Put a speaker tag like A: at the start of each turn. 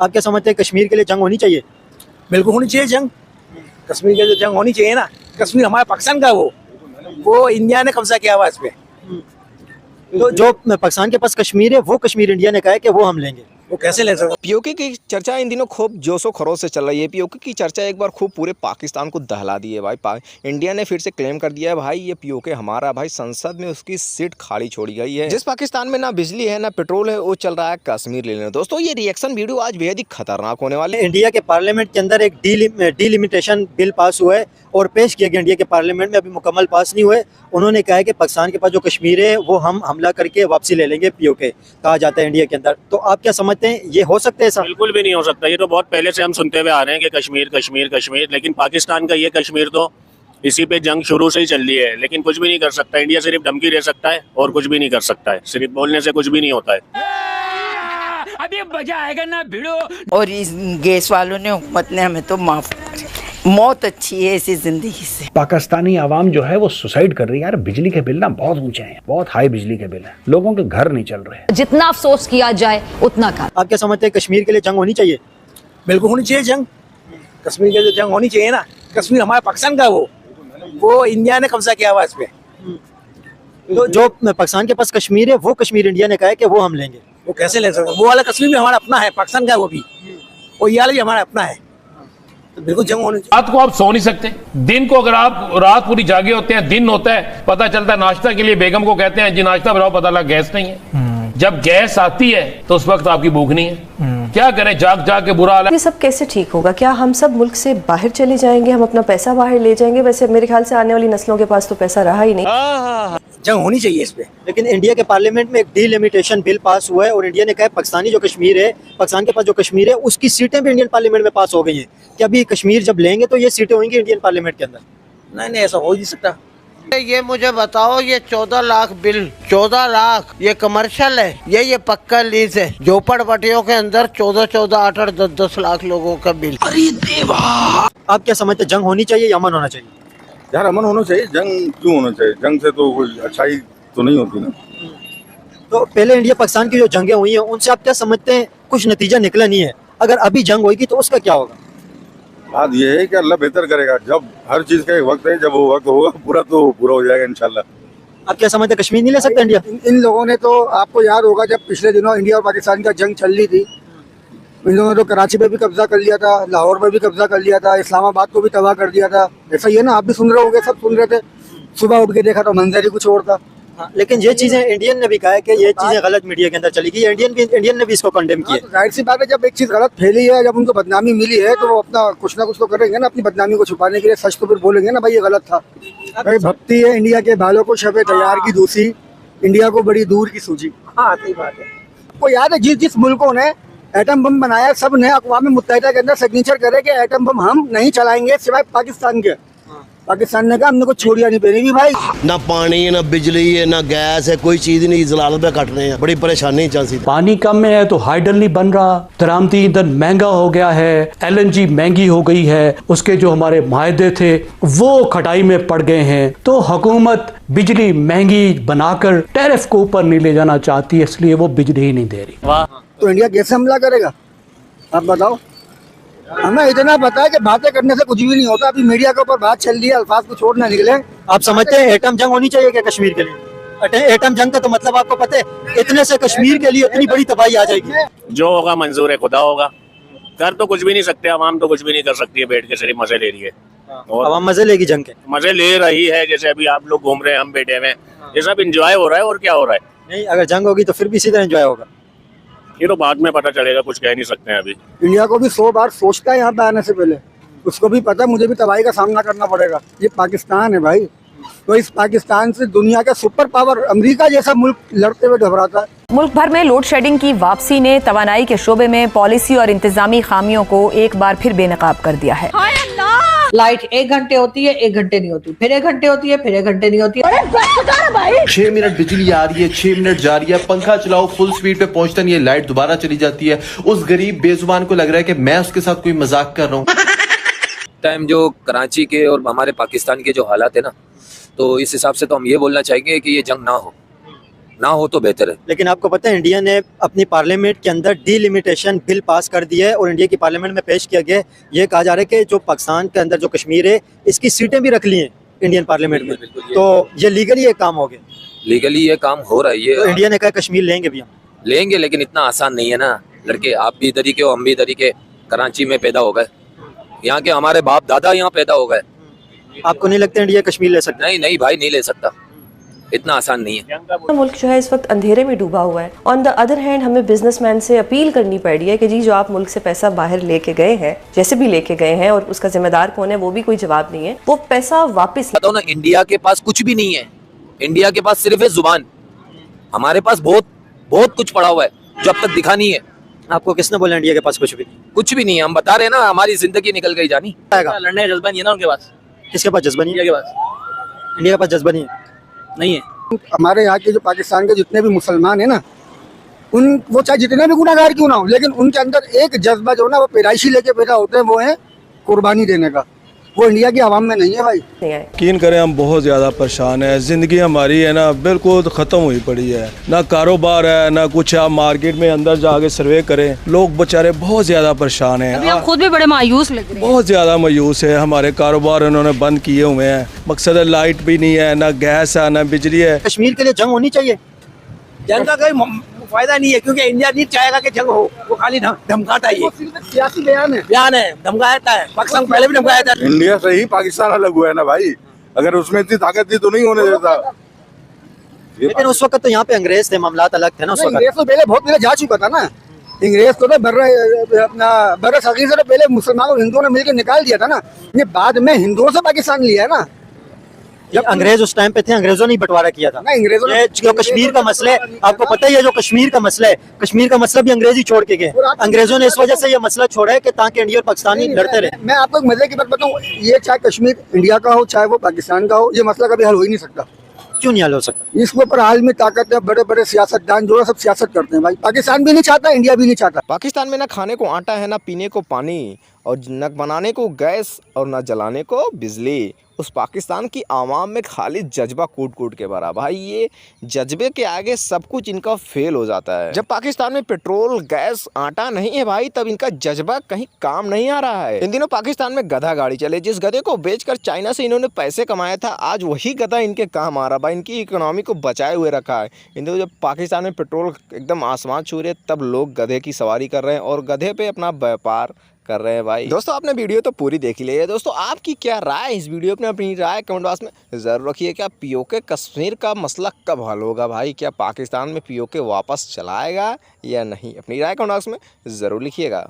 A: आप क्या समझते हैं कश्मीर के लिए जंग होनी चाहिए?
B: बिल्कुल होनी चाहिए जंग। कश्मीर के लिए जंग होनी चाहिए ना। कश्मीर हमारे पाकिस्तान का है, वो इंडिया ने कब्जा किया हुआ इस पे।
A: तो जो पाकिस्तान के पास कश्मीर है वो कश्मीर इंडिया ने कहा है कि वो हम लेंगे,
B: वो कैसे ले सकते?
C: पीओके की चर्चा इन दिनों खूब जोशो खरोश से चल रही है। पीओके की चर्चा एक बार खूब पूरे पाकिस्तान को दहला दी है भाई। इंडिया ने फिर से क्लेम कर दिया है भाई ये पीओके हमारा भाई। संसद में उसकी सीट खाली छोड़ी गई है। जिस पाकिस्तान में ना बिजली है ना पेट्रोल है वो चल रहा है कश्मीर ले लेना। दोस्तों ये रिएक्शन वीडियो आज बेहद ही खतरनाक होने वाली है।
A: इंडिया के पार्लियामेंट के अंदर एक डीलिमिटेशन बिल पास हुआ है और पेश किया गया इंडिया के पार्लियामेंट में, अभी मुकम्मल पास नहीं हुए। उन्होंने कहा है कि पाकिस्तान के पास जो कश्मीर है वो हम हमला करके वापसी ले लेंगे, पीओके कहा जाता है इंडिया के अंदर। तो आप क्या समझते हैं ये हो सकता है ऐसा?
D: बिल्कुल भी नहीं हो सकता। ये तो बहुत पहले से हम सुनते हुए आ रहे हैं कि कश्मीर कश्मीर कश्मीर, लेकिन पाकिस्तान का ये कश्मीर तो इसी पे जंग शुरू से ही चल रही है, लेकिन कुछ भी नहीं कर सकता। इंडिया सिर्फ धमकी दे सकता है और कुछ भी नहीं कर सकता है। सिर्फ बोलने से कुछ भी नहीं होता है।
E: अभी मजा आएगा ना भिड़ो।
F: और इस गैस वालों ने, हुकूमत ने हमें तो माफ कर, मौत अच्छी है ऐसी जिंदगी से।
G: पाकिस्तानी आवाम जो है वो सुसाइड कर रही है यार। बिजली के बिल ना बहुत ऊंचे हैं, बहुत हाई बिजली के बिल हैं, लोगों के घर नहीं चल रहे।
H: जितना अफसोस किया जाए उतना कम।
A: आप क्या समझते हैं कश्मीर के लिए जंग होनी चाहिए?
B: बिल्कुल होनी चाहिए जंग। कश्मीर के लिए जंग होनी चाहिए ना। कश्मीर हमारे पाकिस्तान का है, वो इंडिया ने कब्जा किया हुआ इस पे।
A: तो जो पाकिस्तान के पास कश्मीर है वो कश्मीर इंडिया ने कहा है कि वो हम लेंगे,
B: वो कैसे ले सकते? वो वाला कश्मीर भी हमारा अपना है, पाकिस्तान का वो भी, और ये वाला भी हमारा अपना है। तो बिल्कुल जंग होनी चाहिए।
I: रात को आप सो नहीं सकते, दिन को अगर आप रात पूरी जागे होते हैं, दिन होता है, पता चलता है नाश्ता के लिए बेगम को कहते हैं जी नाश्ता बनाओ, पता लगा गैस नहीं है। जब गैस आती है तो उस वक्त आपकी भूख नहीं है। क्या करें, जाग जाग के बुरा हाल है।
J: ये सब कैसे ठीक होगा? क्या हम सब मुल्क से बाहर चले जाएंगे, हम अपना पैसा बाहर ले जाएंगे? वैसे मेरे ख्याल से आने वाली नस्लों के पास तो पैसा रहा ही नहीं।
B: जंग होनी चाहिए इस पे।
A: लेकिन इंडिया के पार्लियामेंट में एक डीलिमिटेशन बिल पास हुआ है और इंडिया ने कहा है पाकिस्तानी जो कश्मीर है, पाकिस्तान के पास जो कश्मीर है उसकी सीटें भी इंडियन पार्लियामेंट में पास हो गई हैं। क्या अभी कश्मीर जब लेंगे तो ये सीटें होंगी इंडियन पार्लियामेंट के अंदर?
B: नहीं नहीं, ऐसा हो ही नहीं सकता।
F: ये मुझे बताओ, ये 14 लाख बिल, 14 लाख ये कमर्शियल है, ये पक्का लीज है। झोपड़पट्टियों के अंदर 14-14, 8-8, 10-10 लाख लोगों का बिल।
B: अरे देवा!
A: आप क्या समझते हैं जंग होनी चाहिए या अमन होना चाहिए?
K: यार अमन होना चाहिए, जंग क्यों होना चाहिए? जंग से तो कोई अच्छाई तो नहीं होती ना।
A: तो पहले इंडिया पाकिस्तान की जो जंगें हुई हैं उनसे आप क्या समझते हैं कुछ नतीजा निकला नहीं है? अगर अभी जंग होगी तो उसका क्या होगा?
K: बात ये है कि अल्लाह बेहतर करेगा। जब हर चीज का एक वक्त है, जब वो वक्त होगा पूरा तो पूरा हो जाएगा इंशाल्लाह।
A: आप क्या समझते हैं कश्मीर नहीं ले सकता इंडिया?
B: इन लोगों ने तो, आपको याद होगा जब पिछले दिनों इंडिया और पाकिस्तान का जंग चल रही थी, इन लोगों ने तो कराची पे भी कब्जा कर लिया था, लाहौर पे भी कब्जा कर लिया था, इस्लामाबाद को भी तबाह कर दिया था। ऐसा ही है ना, आप भी सुन रहे होंगे, सब सुन रहे थे। सुबह उठ के देखा तो मंजर ही कुछ और था।
A: हाँ, लेकिन ये चीजें इंडियन ने भी कहा है कि ये चीजें गलत मीडिया के अंदर चली गई। इंडियन ने भी इसको कंडेम किया।
B: तो जाहिर सी बात है, जब एक चीज गलत फैली है, जब उनको बदनामी मिली है, तो वो अपना कुछ ना कुछ तो करेंगे ना, अपनी बदनामी को छुपाने के लिए। सच तो फिर बोलेंगे ना भाई ये गलत था। भाई भक्ति है इंडिया के बालों को शबे तैयार की दूसरी, इंडिया को बड़ी दूर की सूझी। हाँ सही बात है। आपको याद है जिस जिस मुल्कों ने एटम बम बनाया, सब ने अक़वाम मुत्तहिदा के अंदर सिग्नेचर करे कि एटम बम हम नहीं चलाएंगे सिवाय पाकिस्तान के। पाकिस्तान ने कहा हमने कुछ छोड़िया नहीं पहनेगी भाई।
L: ना पानी है, ना बिजली है, ना गैस है, कोई चीज नहीं। जलाल पे कट रहे हैं, बड़ी परेशानी चल सी।
G: पानी कम में है तो हाइडल नहीं बन रहा, तरामती ईंधन महंगा हो गया है, LNG महंगी हो गई है, उसके जो हमारे माहदे थे वो खटाई में पड़ गए हैं। तो हुकूमत बिजली महंगी बनाकर टैरिफ को ऊपर नहीं ले जाना चाहती है, इसलिए वो बिजली ही नहीं दे रही।
B: तो इंडिया कैसे हमला करेगा आप बताओ? हमें इतना पता है कि बातें करने से कुछ भी नहीं होता। अभी मीडिया के ऊपर बात चल रही है, अल्फाज कुछ और ना निकले।
A: आप समझते हैं एटम जंग होनी चाहिए क्या कश्मीर के लिए? एटम जंग का तो मतलब आपको पता है, इतने से कश्मीर के लिए इतनी बड़ी तबाही आ जाएगी।
D: जो होगा मंजूर है खुदा होगा। कर तो कुछ भी नहीं सकते, आवाम तो कुछ भी नहीं कर सकती है, बैठ के सिर्फ मजे ले रही है। और
A: आवाम मजे लेगी जंग के?
D: मजे ले रही है, जैसे अभी आप लोग घूम रहे हैं, हम बैठे हुए, ये सब इंजॉय हो रहा है। और क्या हो रहा है?
A: नहीं, अगर जंग होगी तो फिर भी इसी तरह एंजॉय होगा।
D: ये तो बाद में पता चलेगा, कुछ कह नहीं सकते हैं अभी।
B: इंडिया को भी 100 बार सोचता है यहाँ पे आने से पहले। उसको भी पता मुझे भी तबाही का सामना करना पड़ेगा। ये पाकिस्तान है भाई, तो इस पाकिस्तान से दुनिया का सुपर पावर अमेरिका जैसा मुल्क लड़ते हुए घबराता है।
H: मुल्क भर में लोड शेडिंग की वापसी ने तवानाई के शोबे में पॉलिसी और इंतजामी खामियों को एक बार फिर बेनकाब कर दिया है।
J: लाइट 1 घंटे होती है, 1 घंटे नहीं होती, फिर 1 घंटे होती है, फिर 1 घंटे नहीं होती है।
M: 6 मिनट बिजली आ रही है, 6 मिनट जा रही है, पंखा चलाओ फुल स्पीड पे पहुंचता नहीं है, लाइट दोबारा चली जाती है। उस गरीब बेजुबान को लग रहा है कि मैं उसके साथ कोई मजाक कर रहा हूँ।
N: टाइम जो कराची के और हमारे पाकिस्तान के जो हालात है ना, तो इस हिसाब से तो हम ये बोलना चाहेंगे कि ये जंग ना हो, ना हो तो बेहतर है।
A: लेकिन आपको पता है इंडिया ने अपनी पार्लियामेंट के अंदर डीलिमिटेशन बिल पास कर दिया है और इंडिया की पार्लियामेंट में पेश किया गया है। ये कहा जा रहा है कि जो पाकिस्तान के अंदर जो कश्मीर है इसकी सीटें भी रख ली हैं इंडियन पार्लियामेंट में, तो ये लीगली ये काम हो गया।
N: लीगली ये काम हो रहा है। ये
A: तो इंडिया ने कहा कश्मीर लेंगे भी हम,
N: लेंगे, लेकिन इतना आसान नहीं है ना। लड़के आप भी इधर ही के हो, हम भी इधर ही के, कराची में पैदा हो गए, यहाँ के हमारे बाप दादा यहाँ पैदा हो गए।
A: आपको नहीं लगता इंडिया कश्मीर ले सकता?
N: नहीं नहीं भाई, नहीं ले सकता, इतना आसान नहीं है।
J: मुल्क जो है इस वक्त अंधेरे में डूबा हुआ है। ऑन द अदर हैंड हमें बिजनेसमैन से अपील करनी पड़ रही है कि जी जो आप मुल्क से पैसा बाहर लेके गए हैं, जैसे भी लेके गए हैं, और उसका जिम्मेदार कौन है वो भी कोई जवाब नहीं है, वो पैसा वापस
N: बताओ ना। इंडिया के पास कुछ भी नहीं है, इंडिया के पास सिर्फ है जुबान। हमारे पास बहुत बहुत कुछ पड़ा हुआ है जो अब तक दिखा नहीं है।
A: आपको किसने बोला इंडिया के पास कुछ भी नहीं?
N: कुछ भी नहीं है, हम बता रहे हैं ना, हमारी जिंदगी निकल गई जानी।
A: लड़ने का जज्बा नहीं है ना उनके पास। किसके पास जज्बा नहीं है? इंडिया के पास। इंडिया के पास जज्बा नहीं है, नहीं है।
B: हमारे यहाँ के जो पाकिस्तान के जितने भी मुसलमान हैं ना, उन वो चाहे जितने भी गुनाहगार क्यों ना हो, लेकिन उनके अंदर एक जज्बा जो ना वो पैदाइशी लेके पैदा होते हैं, वो है कुर्बानी देने का। वो इंडिया की आवाम में नहीं है भाई।
O: यकीन करें हम बहुत ज़्यादा परेशान हैं। ज़िंदगी हमारी है ना बिल्कुल ख़त्म हुई पड़ी है, ना कारोबार है ना कुछ। आप मार्केट में अंदर जाके सर्वे करें, लोग बेचारे बहुत ज़्यादा परेशान हैं।
P: अभी आप खुद भी बड़े मायूस लग रहे हैं।
O: बहुत ज़्यादा मायूस है। हमारे कारोबार उन्होंने बंद किए हुए हैं। मकसद है लाइट भी नहीं है, ना गैस है, ना बिजली है।
A: कश्मीर के लिए जंग होनी चाहिए।
Q: जंग का कोई फायदा नहीं है, क्योंकि इंडिया नहीं चाहेगा कि जंग हो, वो खाली धमकाता ही है।
B: सियासी बयान
Q: है, धमकाता है। पाकिस्तान पहले भी धमकाया था।
K: इंडिया से ही पाकिस्तान अलग हुआ है ना भाई। अगर उसमें इतनी ताकत थी तो नहीं होने देता।
A: लेकिन उस वक्त तो यहाँ पे अंग्रेज थे, मामलात अलग थे ना उस वक्त।
B: अंग्रेज तो पहले बहुत पहले जा चुका था ना। अंग्रेज को तो बर्र सगीर से तो पहले मुसलमान और हिंदुओं ने मिलकर निकाल दिया था ना। ये बाद में हिंदुओं से पाकिस्तान लिया है ना।
A: जब अंग्रेज उस टाइम पे थे, अंग्रेजों ने बंटवारा किया था।
B: अंग्रेजों ने
A: जो कश्मीर का मसला है, आपको पता ही है, जो कश्मीर का मसला है, कश्मीर का मसला भी अंग्रेज ही छोड़ के गए। अंग्रेजों ने इस वजह से ये मसला छोड़ा है कि ताकि इंडिया और पाकिस्तानी लड़ते रहे।
B: मैं आपको एक मजे की बात बताऊं, ये चाहे कश्मीर इंडिया का हो चाहे वो पाकिस्तान का हो, ये मसला कभी हल हो ही नहीं सकता।
A: क्यों नहीं हल हो सकता?
B: इसके ऊपर आलमी ताकत है, बड़े बड़े सियासतदान जो है सब सियासत करते हैं भाई। पाकिस्तान भी नहीं चाहता, इंडिया भी नहीं चाहता।
C: पाकिस्तान में ना खाने को आटा है, ना पीने को पानी, और न बनाने को गैस, और न जलाने को बिजली। उस पाकिस्तान की आवाम में खाली जज्बा कूट कूट के भरा। भाई ये जज्बे के आगे सब कुछ इनका फेल हो जाता है। जब पाकिस्तान में पेट्रोल, गैस, आटा नहीं है भाई, तब इनका जज्बा कहीं काम नहीं आ रहा है। इन दिनों पाकिस्तान में गधा गाड़ी चले, जिस गधे को बेचकर चाइना से इन्होंने पैसे कमाया था, आज वही गधा इनके काम आ रहा। भाई इनकी इकोनॉमी को बचाए हुए रखा है। इन दिनों जब पाकिस्तान में पेट्रोल एकदम आसमान छू रहे, तब लोग गधे की सवारी कर रहे हैं और गधे पे अपना व्यापार कर रहे हैं। भाई दोस्तों, आपने वीडियो तो पूरी देख ली है। दोस्तों, आपकी क्या राय इस वीडियो में? अपनी राय कमेंट बॉक्स में ज़रूर रखिए। क्या पीओके कश्मीर का मसला कब हल होगा भाई? क्या पाकिस्तान में पीओके वापस चलाएगा या नहीं? अपनी राय कमेंट बॉक्स में ज़रूर लिखिएगा।